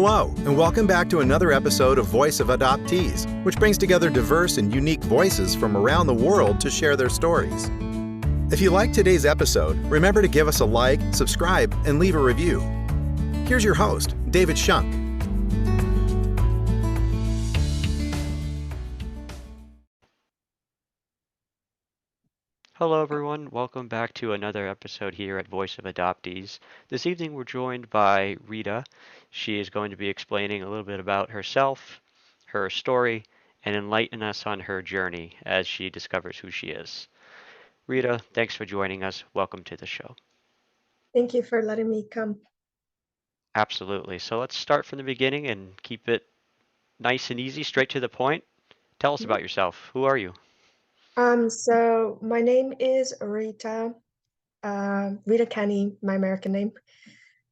Hello, and welcome back to another episode of Voice of Adoptees, which brings together diverse and unique voices from around the world to share their stories. If you like today's episode, remember to give us a like, subscribe, and leave a review. Here's your host, David Shunk. Hello, everyone. Welcome back to another episode here at Voice of Adoptees. This evening, we're joined by Rita. She is going to be explaining a little bit about herself, her story, and enlighten us on her journey as she discovers who she is. Rita, thanks for joining us. Welcome to the show. Thank you for letting me come. Absolutely. So let's start from the beginning and keep it nice and easy, straight to the point. Tell us about yourself. Who are you? So my name is Rita, Rita Kenny, my American name.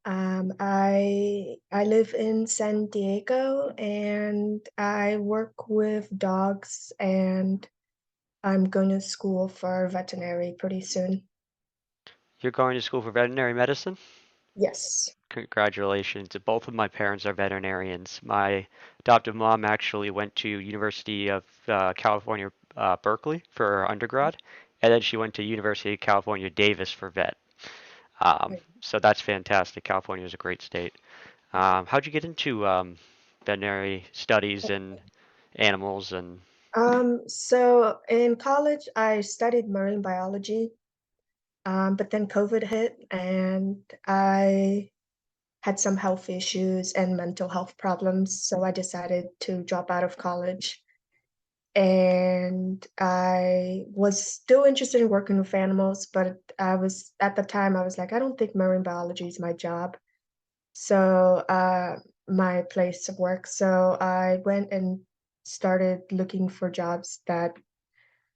I live in San Diego and I work with dogs and I'm going to school for veterinary pretty soon. You're going to school for veterinary medicine? Yes. Congratulations. Both of my parents are veterinarians. My adoptive mom actually went to University of California, Berkeley for her undergrad, and then she went to University of California, Davis for vet. So that's fantastic. California is a great state. How'd you get into veterinary studies and animals and So in college I studied marine biology, but then COVID hit and I had some health issues and mental health problems, so I decided to drop out of college. And I was still interested in working with animals, but at the time, I was like, I don't think marine biology is my job. So, my place of work. So I went and started looking for jobs that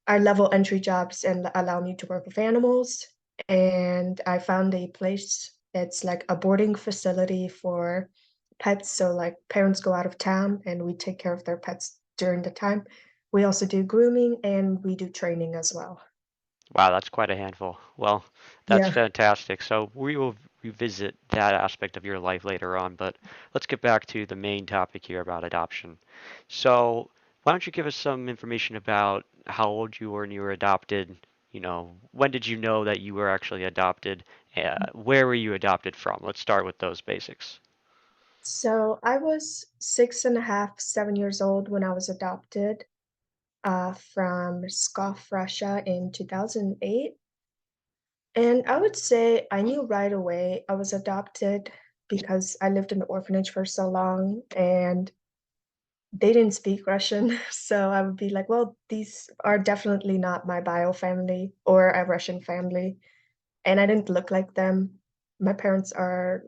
are level entry jobs and allow me to work with animals. And I found a place. It's like a boarding facility for pets. So like parents go out of town and we take care of their pets during the time. We also do grooming and we do training as well. wow, that's quite a handful. Well, that's Yeah. fantastic. So we will revisit that aspect of your life later on, but let's get back to the main topic here about adoption. So why don't you give us some information about how old you were when you were adopted? When did you know that you were actually adopted? Where were you adopted from? Let's start with those basics. So I was 6.5, 7 years old when I was adopted from Pskov, Russia in 2008. And I would say I knew right away I was adopted because I lived in the orphanage for so long and they didn't speak Russian. So I would be like, well, these are definitely not my bio family or a Russian family. And I didn't look like them. My parents are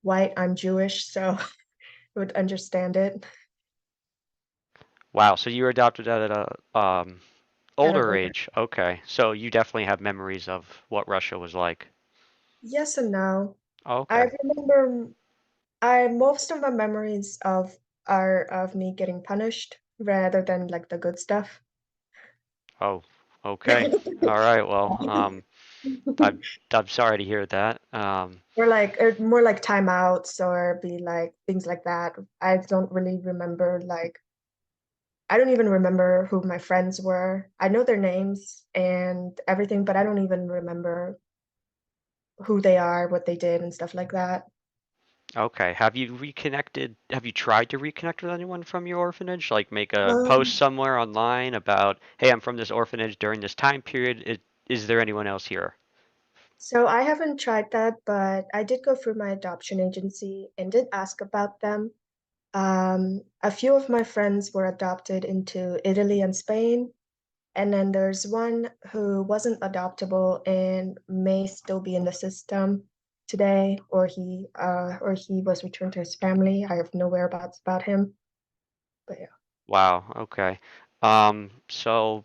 white, I'm Jewish, so I would understand it Wow, so you were adopted at a at an older older. age. Okay, so you definitely have memories of what Russia was like. Yes and no. I Okay. remember I most of my memories are of me getting punished rather than like the good stuff. Oh, okay. All right. Well, I'm I'm sorry to hear that. Or more like timeouts or be like things like that. I don't really remember like I don't even remember who my friends were. I know their names and everything, but I don't even remember who they are, what they did and stuff like that. Okay. Have you reconnected? Have you tried to reconnect with anyone from your orphanage? Like make a post Um, somewhere online about, hey, I'm from this orphanage during this time period. Is there anyone else here? so I haven't tried that, but I did go through my adoption agency and did ask about them. A few of my friends were adopted into Italy and Spain, and then there's one who wasn't adoptable and may still be in the system today, or he was returned to his family. I have no whereabouts about him, but yeah. Wow. Okay. So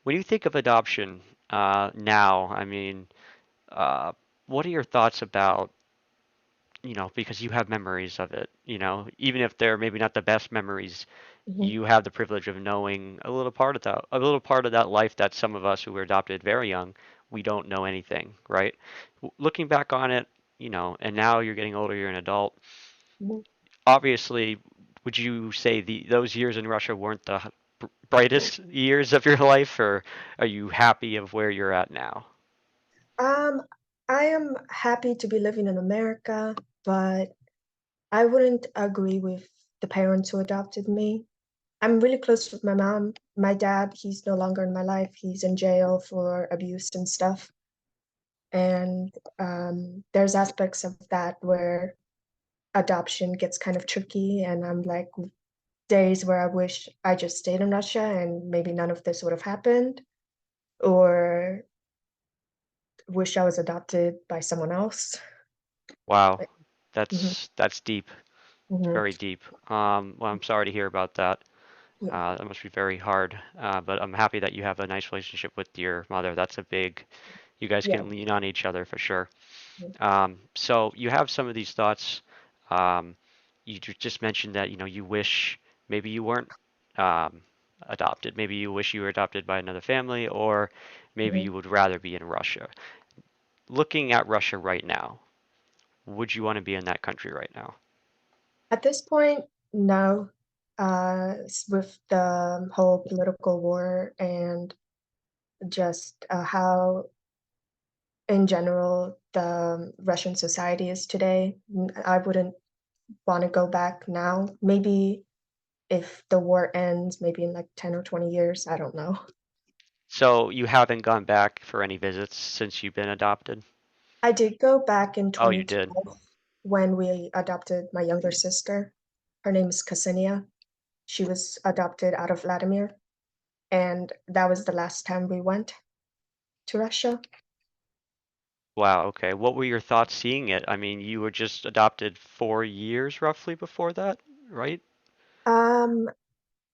when you think of adoption, now, I mean, uh, what are your thoughts about because you have memories of it, even if they're maybe not the best memories, Mhm. you have the privilege of knowing a little part of that life that some of us who were adopted very young, we don't know anything, right? Looking back on it, and now you're getting older, you're an adult. Mhm. obviously, would you say those years in Russia weren't the brightest years of your life, or are you happy of where you're at now? Um, I am happy to be living in America, but I wouldn't agree with the parents who adopted me. I'm really close with my mom. My dad, he's no longer in my life. He's in jail for abuse and stuff. And there's aspects of that where adoption gets kind of tricky. And I'm like, days where I wish I just stayed in Russia and maybe none of this would have happened, or wish I was adopted by someone else. Wow, Like, mhm, that's deep. It's mhm, very deep. Well, I'm sorry to hear about that. yeah, That must be very hard. But I'm happy that you have a nice relationship with your mother. That's a big, you guys yeah, can lean on each other for sure. yeah. So you have some of these thoughts. Um, you just mentioned that, you wish maybe you weren't um, adopted. Maybe you wish you were adopted by another family, or maybe Mhm. you would rather be in Russia. Looking at Russia right now, would you want to be in that country right now? At this point, no. With the whole political war and just how, in general, the Russian society is today, I wouldn't want to go back now. Maybe if the war ends, maybe in like 10 or 20 years, I don't know. So you haven't gone back for any visits since you've been adopted? I did go back in Oh, you did. 2012 when we adopted my younger sister. Her name is Ksenia. She was adopted out of Vladimir, and that was the last time we went to Russia. Wow, okay. What were your thoughts seeing it? I mean, you were just adopted 4 years roughly before that, right? Um,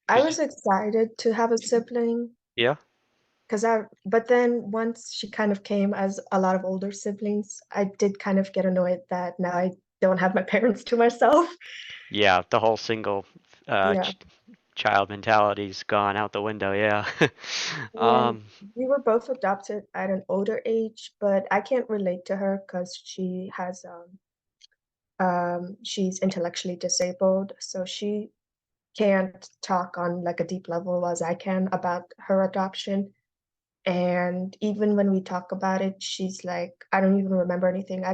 I Because was excited to have a sibling yeah. but then once she kind of came as a lot of older siblings, I did kind of get annoyed that now I don't have my parents to myself. Yeah, the whole single Yeah. child mentality's gone out the window, yeah. And Um, we were both adopted at an older age, but I can't relate to her because she's intellectually disabled, so she can't talk on like a deep level as I can about her adoption. And even when we talk about it, she's like, I don't even remember anything.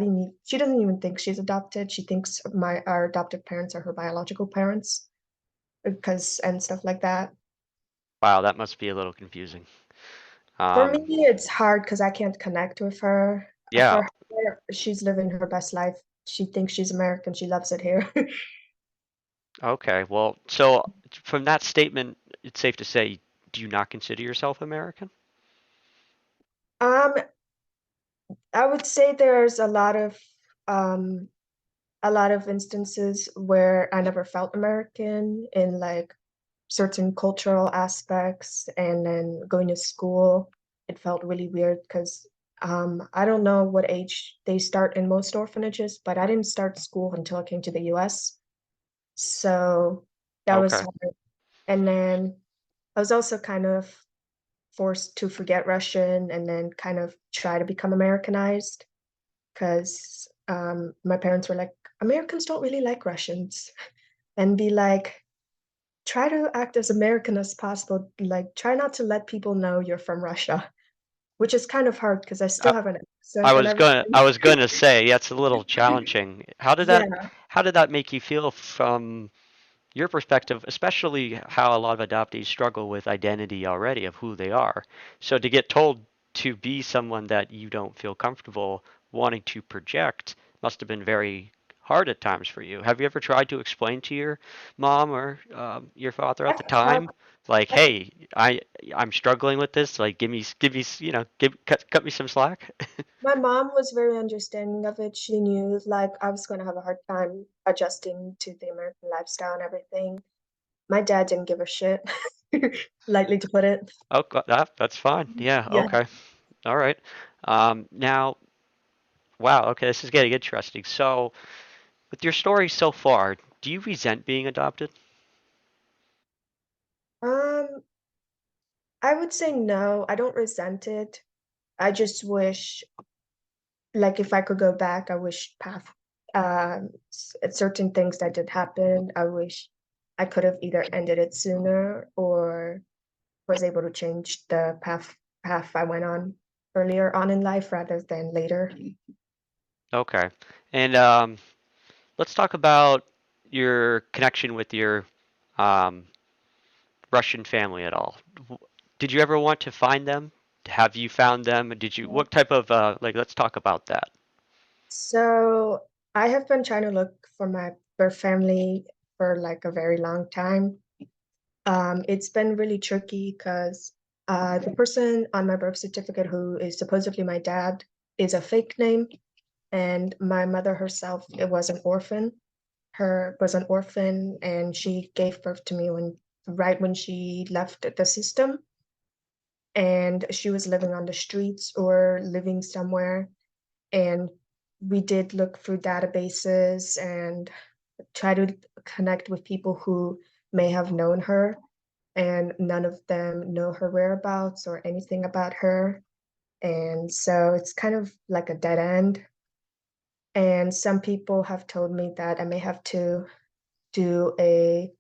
She doesn't even think she's adopted. She thinks our adoptive parents are her biological parents because and stuff like that. wow, that must be a little confusing. For me, Um, it's hard because I can't connect with her. yeah, For her, she's living her best life. She thinks she's American. She loves it here. okay. Well, so from that statement, it's safe to say, do you not consider yourself American? um, I would say there's um a lot of instances where I never felt American in like certain cultural aspects, and then going to school, it felt really weird because I don't know what age they start in most orphanages, but I didn't start school until I came to the US. So that was Okay. hard. And then I was also kind of forced to forget Russian and then kind of try to become Americanized because my parents were like, Americans don't really like Russians. And be like, try to act as American as possible. Like, try not to let people know you're from Russia, which is kind of hard because I still I, have an I accent and was gonna everything. I was gonna say that's a little challenging. Yeah. How did that make you feel from your perspective, especially how a lot of adoptees struggle with identity already of who they are? So to get told to be someone that you don't feel comfortable wanting to project must have been very hard at times for you. Have you ever tried to explain to your mom or your father at I've the time, talked, like, I've, "Hey, I'm struggling with this. Like, give me, cut me some slack." my mom was very understanding of it. She knew like I was going to have a hard time adjusting to the American lifestyle and everything. My dad didn't give a shit, lightly to put it. Oh, that's fine. Yeah. Yeah. Okay. All right. Now, wow. Okay, this is getting interesting. So, with your story so far, do you resent being adopted? Um, I would say no, I don't resent it. I just wish, like, if I could go back, I wish path. certain things that did happen. I wish I could have either ended it sooner or was able to change the path I went on earlier on in life rather than later. Okay. And let's talk about your connection with your um, Russian family at all. Did you ever want to find them? Have you found them? Did you, what type of, like, let's talk about that. So I have been trying to look for my birth family for like a very long time. It's been really tricky because the person on my birth certificate who is supposedly my dad is a fake name, and my mother herself it was an orphan. Her was an orphan, and she gave birth to me when right when she left the system, and she was living on the streets or living somewhere. And we did look through databases and try to connect with people who may have known her, and none of them know her whereabouts or anything about her. And so it's kind of like a dead end. And some people have told me that I may have to do a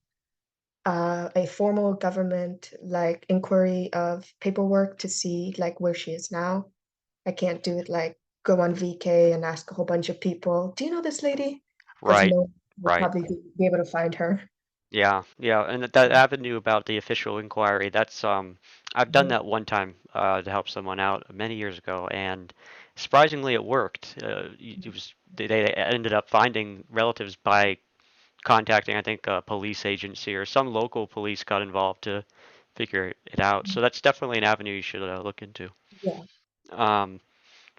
formal government like inquiry of paperwork to see like where she is now. I can't do it like go on VK and ask a whole bunch of people, do you know this lady? Because Right, no one will right. probably be able to find her. Yeah, yeah, and that avenue about the official inquiry, that's I've done Mhm. that one time to help someone out many years ago, and surprisingly it worked. It was they ended up finding relatives by contacting, I think, a police agency or some local police got involved to figure it out. So that's definitely an avenue you should look into. Yeah. Um,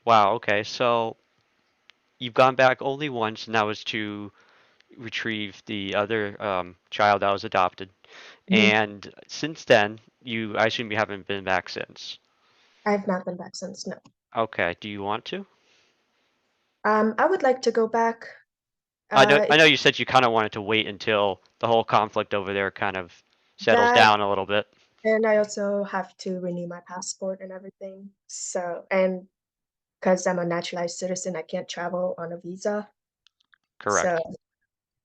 wow, okay, so you've gone back only once, and that was to retrieve the other child that was adopted. Mhm. And since then, I assume you haven't been back since. I have not been back since, no. Okay, do you want to? I would like to go back. I know It's you said you kind of wanted to wait until the whole conflict over there kind of settles that, down a little bit. and I also have to renew my passport and everything. So, and because I'm a naturalized citizen, I can't travel on a visa. So Correct.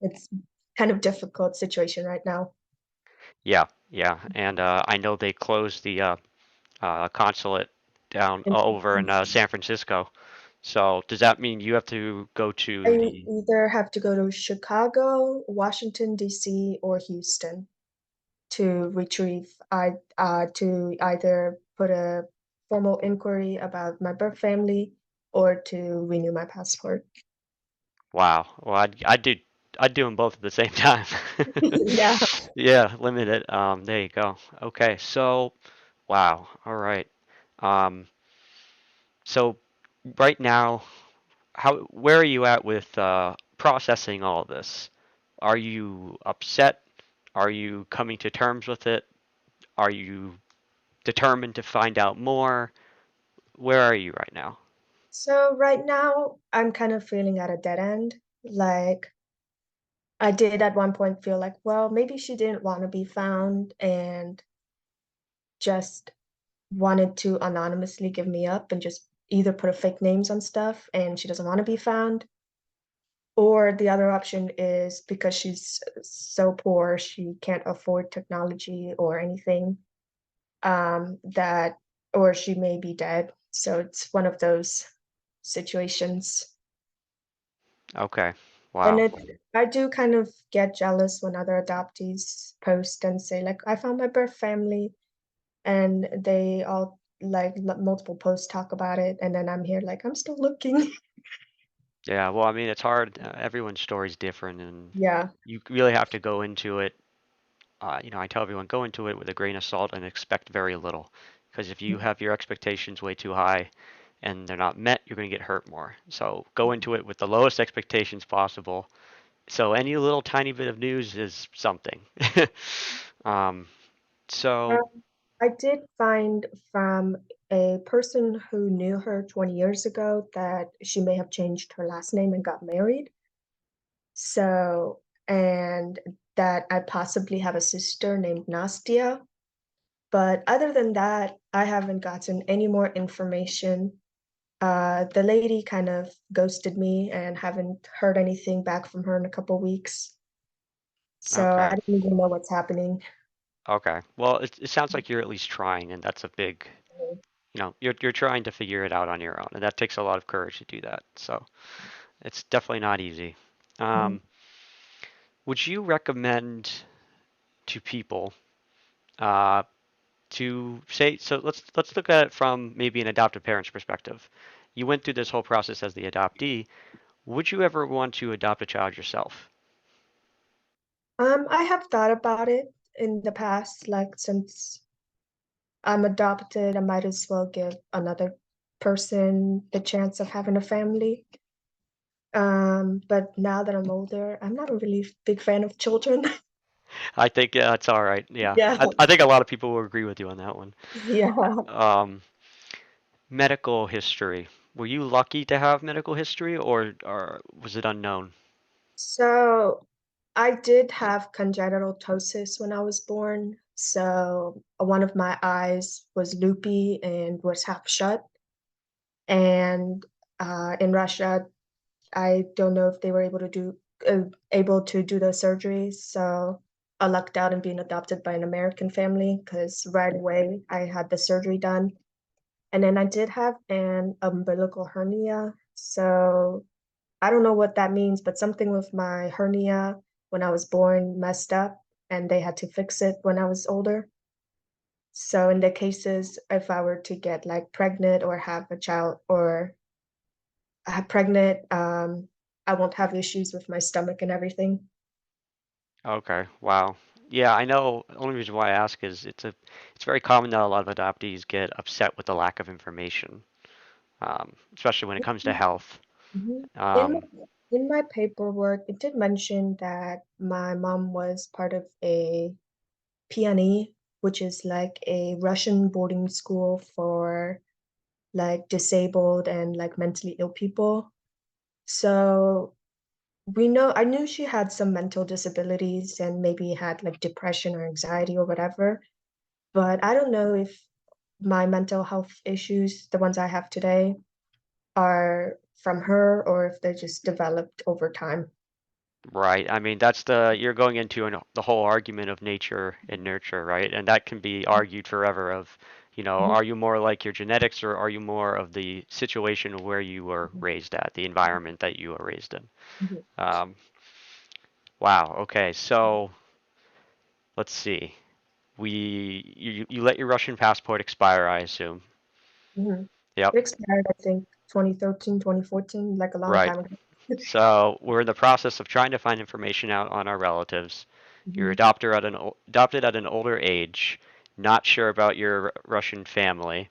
it's kind of difficult situation right now. Yeah, yeah. And I know they closed the consulate down And over in San Francisco. So does that mean you have to go to I the either have to go to Chicago, Washington, DC, or Houston to retrieve to either put a formal inquiry about my birth family or to renew my passport. Wow. Well, I'd do them both at the same time. Yeah. Yeah, limited. There you go. Okay, so wow. All right. Um, so right now, where are you at with processing all of this? Are you upset? Are you coming to terms with it? Are you determined to find out more? Where are you right now? So right now, I'm kind of feeling at a dead end. Like I did at one point feel like, well, maybe she didn't want to be found and just wanted to anonymously give me up and just either put a fake names on stuff and she doesn't want to be found. Or the other option is because she's so poor, she can't afford technology or anything, that or she may be dead. So it's one of those situations. Okay. And Wow. I do kind of get jealous when other adoptees post and say, like, I found my birth family, and they all like multiple posts talk about it, and then I'm here like I'm still looking. Yeah, well, I mean, it's hard. Everyone's story's different, and Yeah. you really have to go into it. I tell everyone go into it with a grain of salt and expect very little. Because if you have your expectations way too high and they're not met, you're going to get hurt more. So go into it with the lowest expectations possible. So any little tiny bit of news is something. um, so, I did find from a person who knew her 20 years ago that she may have changed her last name and got married. So, and that I possibly have a sister named Nastia. But other than that, I haven't gotten any more information The lady kind of ghosted me and haven't heard anything back from her in a couple weeks. So I Okay. don't even know what's happening. Okay. Well, it sounds like you're at least trying, and that's a big, you're trying to figure it out on your own, and that takes a lot of courage to do that. So it's definitely not easy. Mhm. Um, would you recommend to people uh, to say, so let's look at it from maybe an adoptive parent's perspective. You went through this whole process as the adoptee. Would you ever want to adopt a child yourself? I have thought about it in the past, like since I'm adopted, I might as well give another person the chance of having a family. But now that I'm older, I'm not a really big fan of children. I think it's all right. Yeah, Yeah, I think a lot of people will agree with you on that one. yeah. Um, medical history. Were you lucky to have medical history, or was it unknown? So I did have congenital ptosis when I was born. So one of my eyes was loopy and was half shut. And in Russia, I don't know if they were able to do the surgery. So I lucked out in being adopted by an American family because right away I had the surgery done. And then I did have an umbilical hernia. So I don't know what that means, but something with my hernia when I was born messed up and they had to fix it when I was older. So in the cases if I were to get like pregnant or have a child or pregnant, I won't have issues with my stomach and everything. Okay, wow. Yeah, I know. The only reason why I ask is it's very common that a lot of adoptees get upset with the lack of information, especially when it comes to health. Mhm. Um, In my paperwork, it did mention that my mom was part of a PNE, which is like a Russian boarding school for like disabled and like mentally ill people. So I knew she had some mental disabilities and maybe had like depression or anxiety or whatever, but I don't know if my mental health issues, the ones I have today, are from her or if they just developed over time. right. I mean, that's you're going into the whole argument of nature and nurture, right? And that can be argued forever of, Mhm, are you more like your genetics or are you more of the situation where you were mhm, raised at, the environment that you were raised in? mhm, Um, wow. Okay. So let's see. You let your Russian passport expire, I assume. mhm. Yep. It expired, I think, 2013, 2014, like a long Right. time ago. So we're in the process of trying to find information out on our relatives. You're Mhm, adopted at an older age, not sure about your Russian family.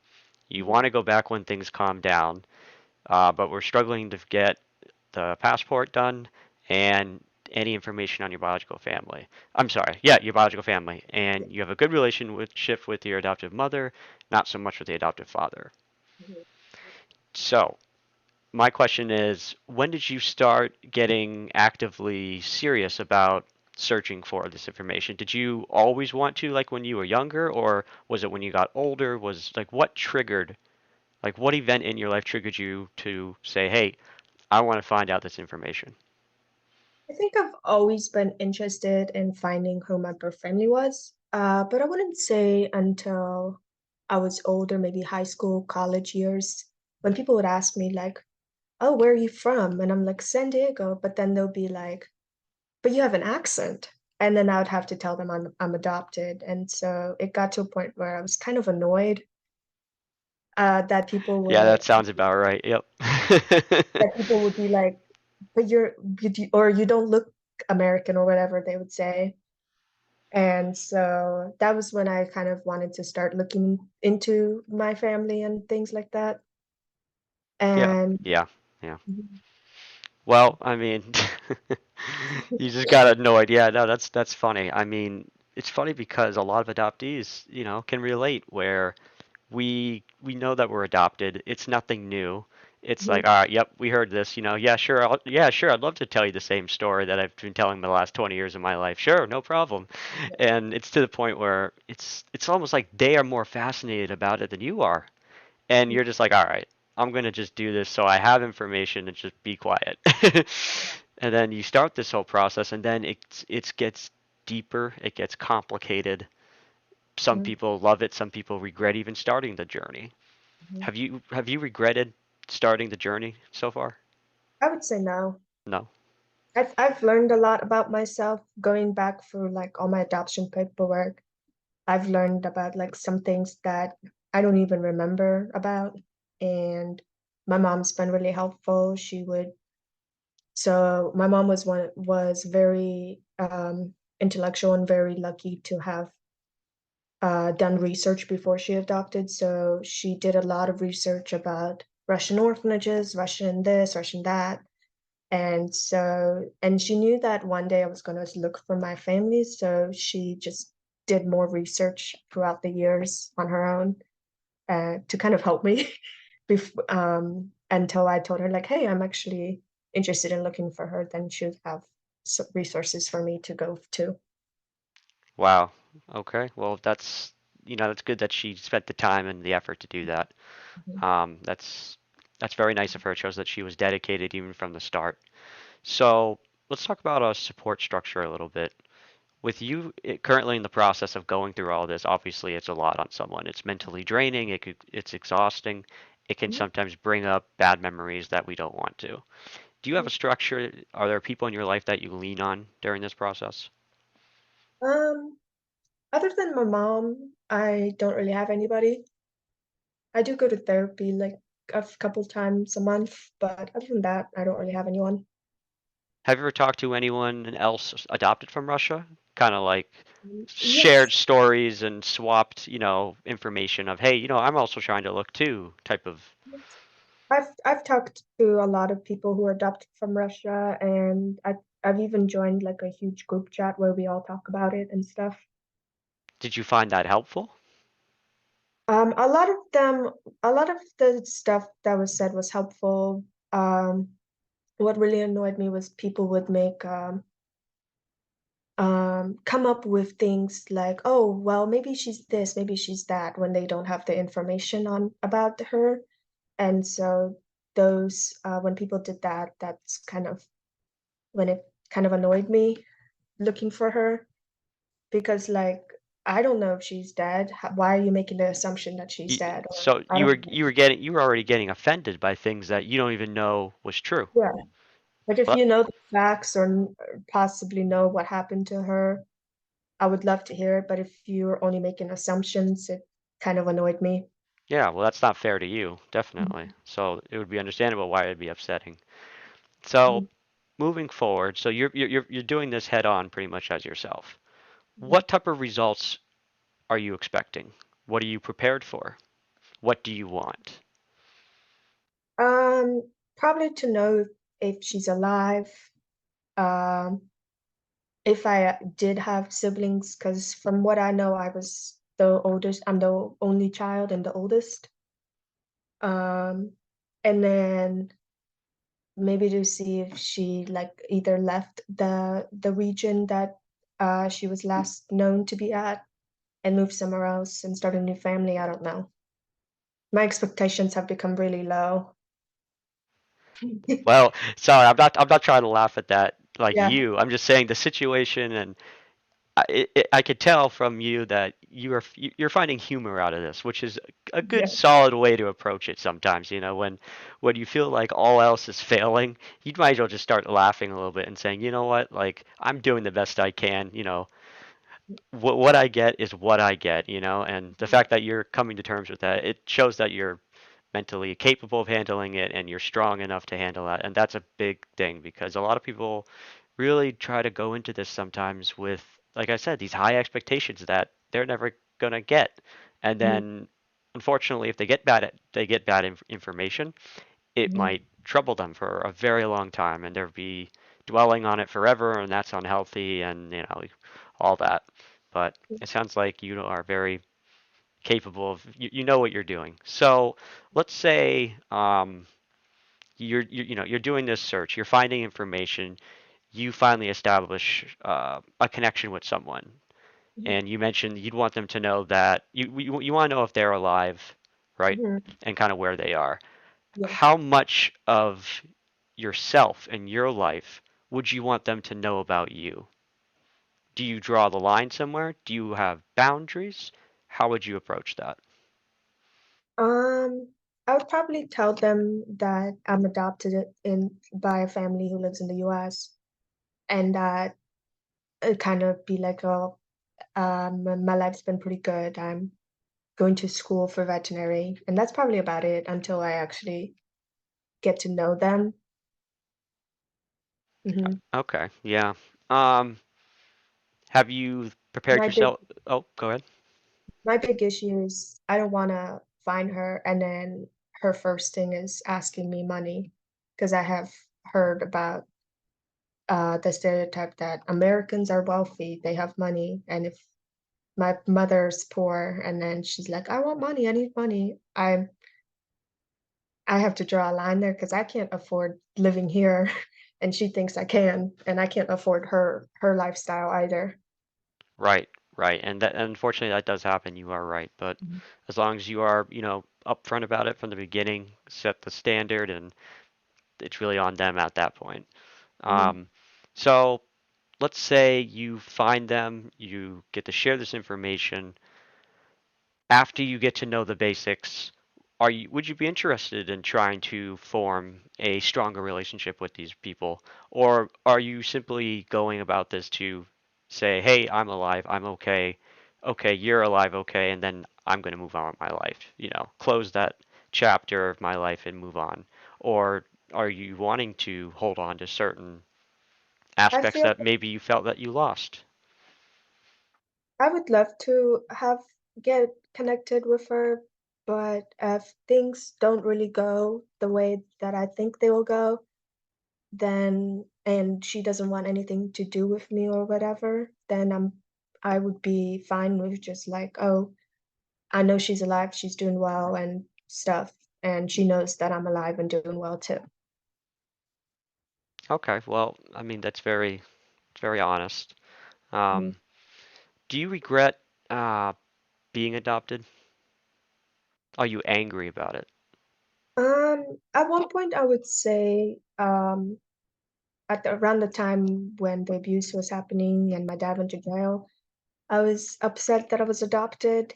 You mhm, want to go back when things calm down, but we're struggling to get the passport done and any information on your biological family. I'm sorry, yeah, your biological family. And you have a good relationship with your adoptive mother, not so much with the adoptive father. mhm. So, my question is, when did you start getting actively serious about searching for this information? Did you always want to, like when you were younger, or was it when you got older? Was like what triggered, like what event in your life triggered you to say, hey, I want to find out this information? I think I've always been interested in finding who my birth family was, but I wouldn't say until I was older, maybe high school, college years, when people would ask me like, "Oh, where are you from?" And I'm like, "San Diego," but then they'll be like, "But you have an accent." And then I would have to tell them I'm adopted. And so it got to a point where I was kind of annoyed that Yeah, that sounds about right. Yep. people would be like, "But or you don't look American," or whatever they would say. And so that was when I kind of wanted to start looking into my family and things like that. Yeah, And yeah, yeah. Mhm. Well, I mean, you just got annoyed. Yeah, no, that's funny. I mean, it's funny because a lot of adoptees, can relate where we know that we're adopted. It's nothing new. It's like, Mhm. all right, yep, we heard this, yeah, sure, yeah, sure, I'd love to tell you the same story that I've been telling the last 20 years of my life. Sure, no problem. And it's to the point where it's almost like they are more fascinated about it than you are. And you're just like, all right. I'm gonna just do this so I have information and just be quiet. And then you start this whole process, and then it gets deeper, it gets complicated. Some Mhm, people love it, some people regret even starting the journey. mhm. Have you regretted starting the journey so far? I would say no. No. I've learned a lot about myself going back through like all my adoption paperwork. I've learned about like some things that I don't even remember about. And my mom's been really helpful. So my mom was very intellectual and very lucky to have done research before she adopted. So she did a lot of research about Russian orphanages, Russian this, Russian that. And she knew that one day I was going to look for my family. So she just did more research throughout the years on her own to kind of help me until I told her, like, hey, I'm actually interested in looking for her. Then she would have some resources for me to go to. Wow. Okay. Well, that's good that she spent the time and the effort to do that. Mhm. That's very nice of her. It shows that she was dedicated even from the start. So let's talk about a support structure a little bit. With you currently in the process of going through all this, obviously it's a lot on someone. It's mentally draining. It's exhausting. It can Mhm. sometimes bring up bad memories that we don't want to. Do you have a structure? Are there people in your life that you lean on during this process? Um, Other than my mom, I don't really have anybody. I do go to therapy like a couple times a month, but other than that, I don't really have anyone. Have you ever talked to anyone else adopted from Russia? Kind of like shared Yes, stories and swapped, information of, hey, I'm also trying to look too, type of. yes. I've talked to a lot of people who are adopted from Russia, and I've even joined like a huge group chat where we all talk about it and stuff. Did you find that helpful? A lot of them, a lot of the stuff that was said was helpful. What really annoyed me was people would make come up with things like, oh, well, maybe she's this, maybe she's that, when they don't have the information on about her. And so when people did that, that's kind of when it kind of annoyed me looking for her because, like, I don't know if she's dead. Why are you making the assumption that she's dead? Or So I you don't were know. you were already getting offended by things that you don't even know was true. Yeah. Like, if But you know the facts or possibly know what happened to her, I would love to hear it. But if you're only making assumptions, it kind of annoyed me. yeah, well, that's not fair to you, definitely. Mhm. So it would be understandable why it'd be upsetting. So moving forward, so you're doing this head on pretty much as yourself. Mhm. What type of results are you expecting? What are you prepared for? What do you want? Probably to know if she's alive, um, if I did have siblings, because from what I know, I was the oldest. I'm the only child and the oldest. Um, and then maybe to see if she like either left the region that she was last known to be at and moved somewhere else and start a new family. I don't know. My expectations have become really low. Well, sorry, I'm not trying to laugh at that like Yeah, you. I'm just saying the situation, and I could tell from you that you're finding humor out of this, which is a good yeah. solid way to approach it sometimes, when you feel like all else is failing, you might as well just start laughing a little bit and saying, you know what, like I'm doing the best I can, what I get is what I get, and the fact that you're coming to terms with that, it shows that you're mentally capable of handling it and you're strong enough to handle that. And that's a big thing because a lot of people really try to go into this sometimes with, like I said, these high expectations that they're never gonna get. And Mhm, then unfortunately, if they get bad information, it mhm, might trouble them for a very long time and they'll be dwelling on it forever and that's unhealthy and all that. But it sounds like you are very capable of you know what you're doing. So let's say you're doing this search, you're finding information, you finally establish a connection with someone, mhm, and you mentioned you'd want them to know that you want to know if they're alive, right? mhm. And kind of where they are. Yeah. how much of yourself and your life would you want them to know about you? Do you draw the line somewhere? Do you have boundaries? How would you approach that? Um, I would probably tell them that I'm adopted in by a family who lives in the US, and that it kind of be like, oh, my life's been pretty good. I'm going to school for veterinary, and that's probably about it until I actually get to know them. Hmm. Okay, yeah. Um, have you prepared My big yourself? Oh, go ahead. my big issue is I don't want to find her, and then her first thing is asking me money, because I have heard about the stereotype that Americans are wealthy, they have money, and if my mother's poor and then she's like, I want money, I need money, I have to draw a line there because I can't afford living here, and she thinks I can, and I can't afford her lifestyle either. Right, right. And that unfortunately that does happen. You are right. But Mhm. as long as you are, upfront about it from the beginning, set the standard, and it's really on them at that point. Mhm. Um, so let's say you find them, you get to share this information. After you get to know the basics, would you be interested in trying to form a stronger relationship with these people? Or are you simply going about this to say, hey, I'm alive, I'm okay, okay, you're alive, okay, and then I'm going to move on with my life, close that chapter of my life and move on? Or are you wanting to hold on to certain I aspects feel that maybe you felt that you lost? I would love to have get connected with her, but if things don't really go the way that I think they will go, then and she doesn't want anything to do with me or whatever, then I would be fine with just like, oh, I know she's alive, she's doing well and stuff, and she knows that I'm alive and doing well too. Okay, well, I mean, that's very honest. Mhm. Um, do you regret uh, being adopted? Are you angry about it? At one point I would say, around the time when the abuse was happening and my dad went to jail, I was upset that I was adopted.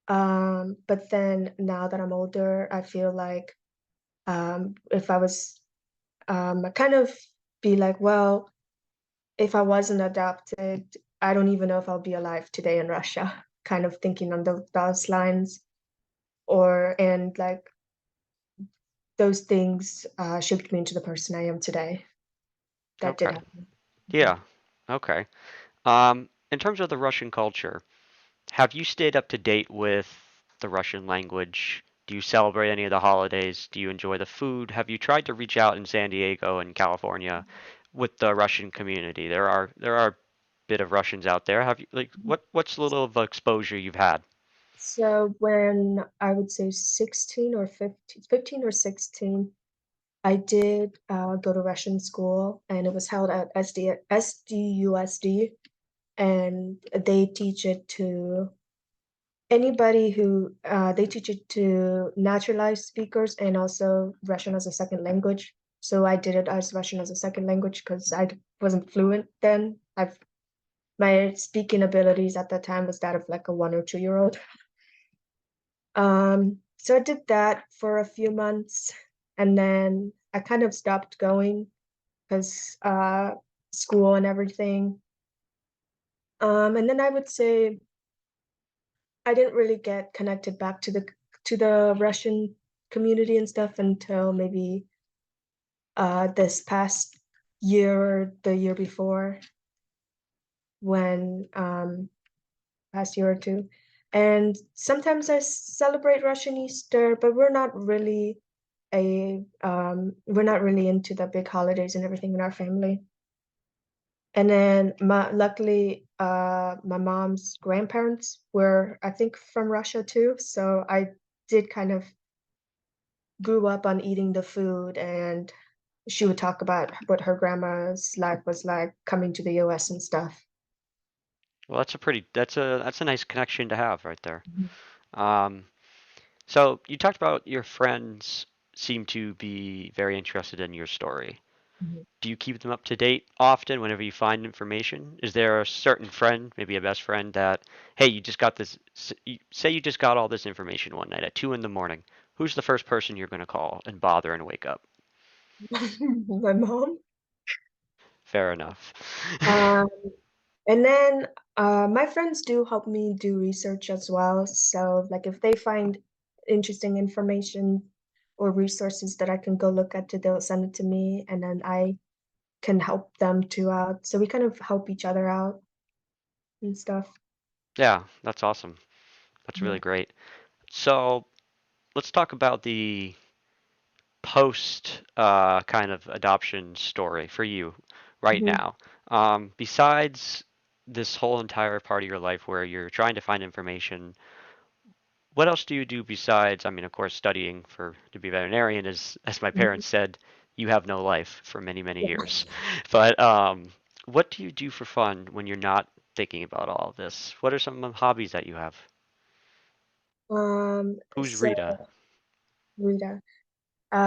But then now that I'm older, I feel like if I was I kind of be like, well, if I wasn't adopted, I don't even know if I'll be alive today in Russia. Kind of thinking on those lines, or and like those things shaped me into the person I am today. That did Okay. happen. Mhm. Yeah. Okay. In terms of the Russian culture, have you stayed up to date with the Russian language? Do you celebrate any of the holidays? Do you enjoy the food? Have you tried to reach out in San Diego and California with the Russian community? There are a bit of Russians out there. Have you like what's a little of exposure you've had? So when I would say 16 or 15, 15 or 16, I did go to Russian school, and it was held at SDUSD, and they teach it to anybody who they teach it to naturalized speakers and also Russian as a second language. So I did it as Russian as a second language because I wasn't fluent then. My speaking abilities at that time was that of like a 1 or 2 year old. So I did that for a few months, and then I kind of stopped going because school and everything. And then I would say I didn't really get connected back to the Russian community and stuff until maybe this past year or the year before, when past year or two. And sometimes I celebrate Russian Easter, but we're not really into the big holidays and everything in our family. And then luckily my mom's grandparents were, I think, from Russia too, so I did kind of grew up on eating the food, and she would talk about what her grandma's life was like coming to the US and stuff. Well, that's a nice connection to have right there. Mhm. Um, so you talked about your friends seem to be very interested in your story. Mhm. Do you keep them up to date often whenever you find information? Is there a certain friend, maybe a best friend, that, hey, you just got this, say you just got all this information one night at 2 in the morning. Who's the first person you're going to call and bother and wake up? My mom. Fair enough. Um, and then my friends do help me do research as well. So like if they find interesting information or resources that I can go look at, they'll send it to me, and then I can help them too out. So we kind of help each other out and stuff. Yeah, that's awesome. That's Yeah. really great. So let's talk about the post kind of adoption story for you right Mhm. now. Besides this whole entire part of your life where you're trying to find information, what else do you do besides, I mean, of course, studying for to be veterinarian is, as my Mhm. parents said, you have no life for many, many Yeah. years. But what do you do for fun when you're not thinking about all of this? What are some of the hobbies that you have? Who's So Rita? Rita.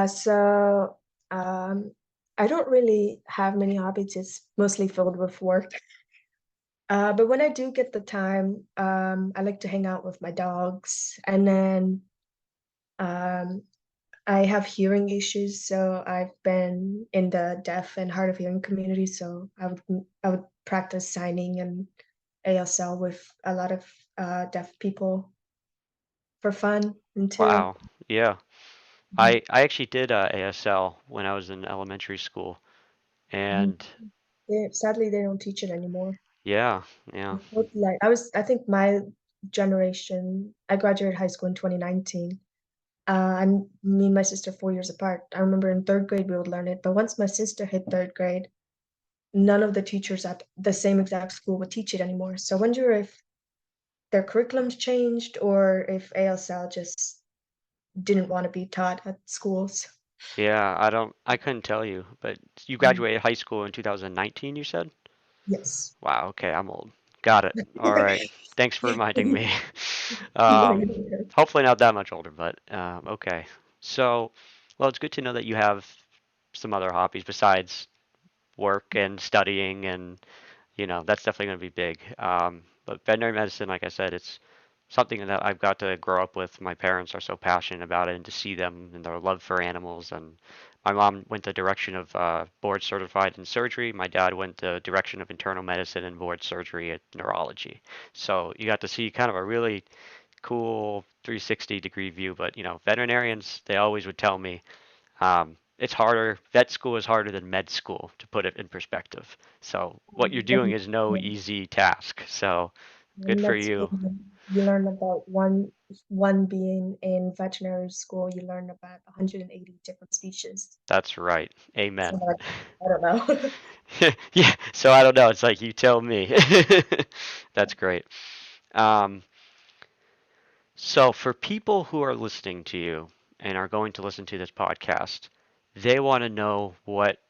So um, I don't really have many hobbies. It's mostly filled with work. But when I do get the time, I like to hang out with my dogs. And then um, I have hearing issues, so I've been in the deaf and hard of hearing community. So I would practice signing and ASL with a lot of deaf people for fun and too. Wow. Yeah. Mhm. I actually did ASL when I was in elementary school, Mhm. and Sadly, they don't teach it anymore. yeah, yeah, Like I think my generation, I graduated high school in 2019. And me and my sister 4 years apart. I remember in third grade we would learn it, but once my sister hit third grade, none of the teachers at the same exact school would teach it anymore. So I wonder if their curriculums changed or if ASL just didn't want to be taught at schools. yeah. I couldn't tell you, but you Mhm. graduated high school in 2019, you said? Yes. Wow, okay, I'm old. Got it. All right. Thanks for reminding me. No, Um, you're good. hopefully not that much older, but okay. So, well, it's good to know that you have some other hobbies besides work and studying, and that's definitely going to be big. But veterinary medicine, like I said, it's something that I've got to grow up with. My parents are so passionate about it, and to see them and their love for animals. And my mom went the direction of board certified in surgery. My dad went the direction of internal medicine and board surgery at neurology. So you got to see kind of a really cool 360-degree view. But veterinarians, they always would tell me it's harder. Vet school is harder than med school, to put it in perspective. So what you're doing And, is no yeah, easy task. So good and for that's you. when you learn about one being in veterinary school, you learn about 180 different species. That's right. So Amen. like, I don't know. Yeah. So I don't know. It's like you tell me. That's great. Um, so for people who are listening to you and are going to listen to this podcast, they want to know what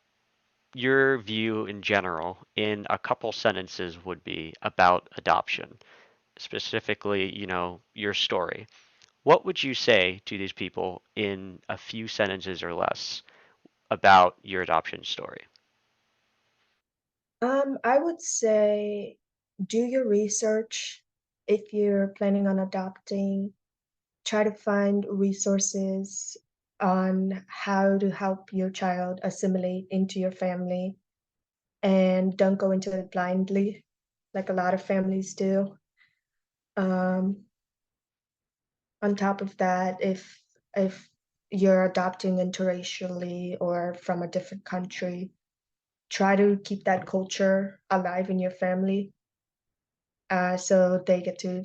your view in general in a couple sentences would be about adoption, specifically, your story. What would you say to these people in a few sentences or less about your adoption story? I would say do your research if you're planning on adopting. Try to find resources on how to help your child assimilate into your family, and don't go into it blindly like a lot of families do. Um, on top of that, if you're adopting interracially or from a different country, try to keep that culture alive in your family, so they get to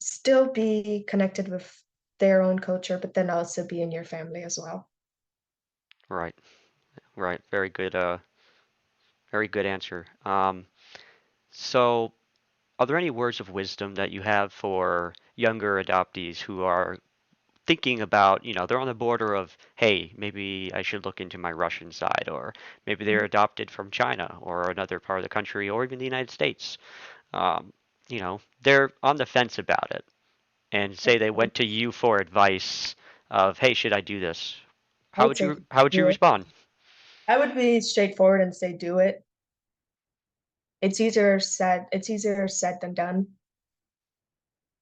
still be connected with their own culture, but then also be in your family as well. Right, right. Very good answer. So are there any words of wisdom that you have for younger adoptees who are thinking about, they're on the border of, hey, maybe I should look into my Russian side, or maybe they're adopted from China or another part of the country, or even the United States. They're on the fence about it, and say they went to you for advice of, hey, should I do this? I would say How would you do it. respond? I would be straightforward and say do it. It's easier said than done.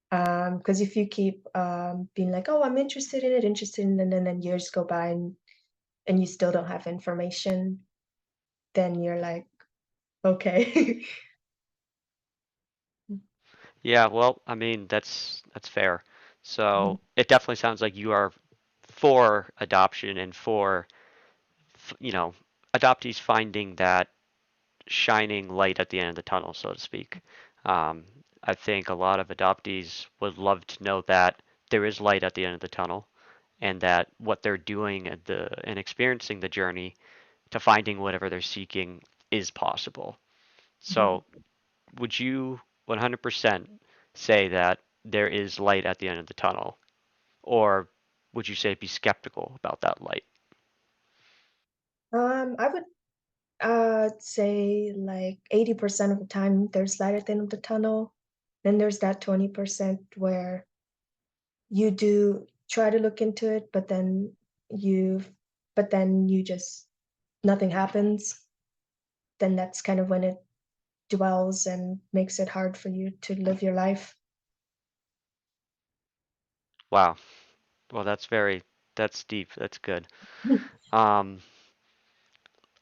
Because if you keep being like, oh, I'm interested in it, and then years go by and you still don't have information, then you're like, okay. Yeah, well, I mean, that's fair. Mhm, So it definitely sounds like you are for adoption and for, you know, adoptees finding that shining light at the end of the tunnel, so to speak. Um, I think a lot of adoptees would love to know that there is light at the end of the tunnel, and that what they're doing at the and experiencing the journey to finding whatever they're seeking is possible. mhm. So, would you 100% say that there is light at the end of the tunnel, or would you say be skeptical about that light? I would say like 80% of the time there's light at the end of the tunnel. Then there's that 20% where you do try to look into it, you but then you just nothing happens. Then that's kind of when it dwells and makes it hard for you to live your life. Wow. Well, that's deep. That's good. Um,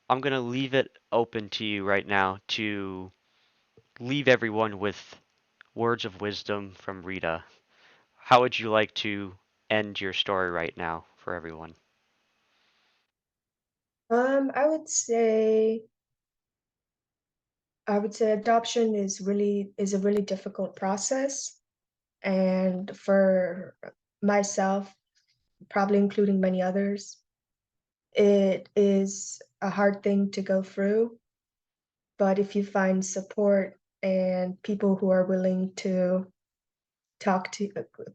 I'm gonna leave it open to you right now to leave everyone with words of wisdom from Rita. How would you like to end your story right now for everyone? I would say adoption is a really difficult process, and for myself, probably including many others, it is a hard thing to go through. But if you find support and talk to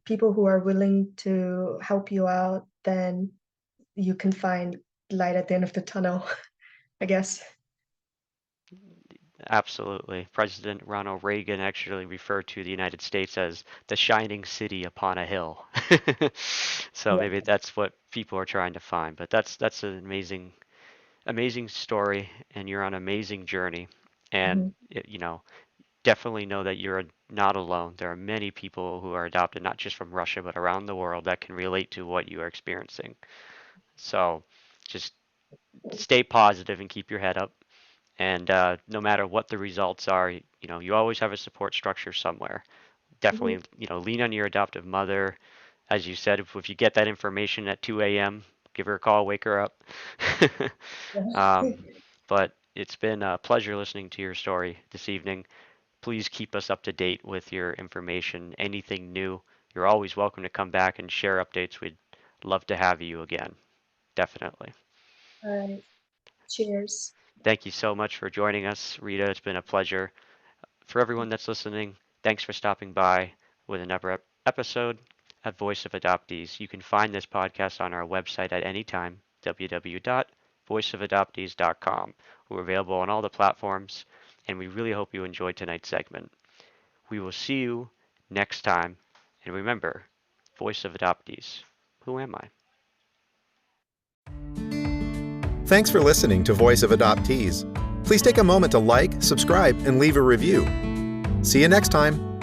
people who are willing to help you out, then you can find light at the end of the tunnel, I guess. Absolutely. President Ronald Reagan actually referred to the United States as the shining city upon a hill. So Yeah. maybe that's what people are trying to find. But that's an amazing story, and you're on an amazing journey. And Mhm. definitely know that you're not alone. There are many people who are adopted, not just from Russia, but around the world that can relate to what you are experiencing. So just stay positive and keep your head up. And no matter what the results are, you always have a support structure somewhere. Mhm. Definitely, lean on your adoptive mother. As you said, if you get that information at 2 a.m., give her a call, wake her up. um, but it's been a pleasure listening to your story this evening. Please keep us up to date with your information. Anything new, you're always welcome to come back and share updates. We'd love to have you again. Definitely. All right. Cheers. Thank you so much for joining us, Rita. It's been a pleasure. For everyone that's listening, thanks for stopping by with another episode at Voice of Adoptees. You can find this podcast on our website at any time, www.voiceofadoptees.com. We're available on all the platforms, and we really hope you enjoyed tonight's segment. We will see you next time, and remember, Voice of Adoptees. Who am I? Thanks for listening to Voice of Adoptees. Please take a moment to like, subscribe, and leave a review. See you next time.